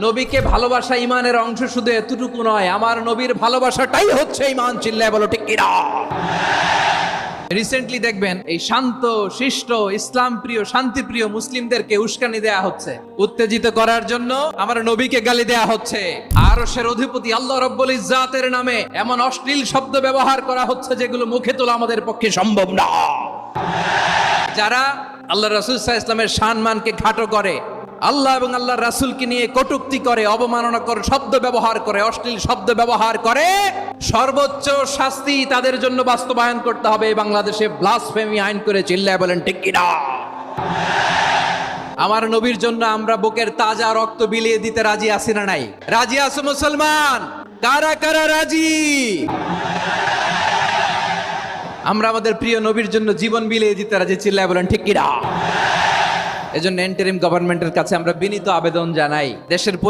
নবীকে ভালোবাসা ইমানের অংশ শুধু এতটুকু নয়, আমার নবীর ভালোবাসাটাই হচ্ছে ইমান। চিল্লায় বলো ঠিক কিনা? রিসেন্টলি দেখবেন এই শান্ত শিষ্ট ইসলাম প্রিয় শান্তি প্রিয় মুসলিমদেরকে উস্কানি দেয়া হচ্ছে, উত্তেজিত করার জন্য আমার নবীকে গালি দেয়া হচ্ছে। আরশের অধিপতি আল্লাহ রাব্বুল ইজ্জাতের নামে এমন অশ্লীল শব্দ ব্যবহার করা হচ্ছে যেগুলো মুখে তোলা আমাদের পক্ষে সম্ভব না। যারা আল্লাহ রাসূল সাল্লাল্লাহু আলাইহি ওয়াসাল্লামের সম্মানকে খাটো করে, আল্লাহ এবং আল্লাহর রাসূলকে নিয়ে কটূক্তি করে, অবমাননাকর শব্দ ব্যবহার করে, অশ্লীল শব্দ ব্যবহার করে, সর্বোচ্চ শাস্তি তাদের জন্য বাস্তবায়ন করতে হবে। বাংলাদেশে ব্লাসফেমি আইন করে। চিল্লায় বলেন ঠিক কিনা? আমার নবীর জন্য আমরা বুকের তাজা রক্ত বিলিয়ে দিতে রাজি আছি না নাই? রাজি আছো মুসলমান? কারা কারা রাজি? আমরা আমাদের প্রিয় নবীর জন্য জীবন বিলিয়ে দিতে রাজি। চিল্লায় বলেন ঠিক কিনা? এজন্য ইন্টারিম গভর্নমেন্টের কাছে আমরা বিনীত আবেদন জানাই, দেশের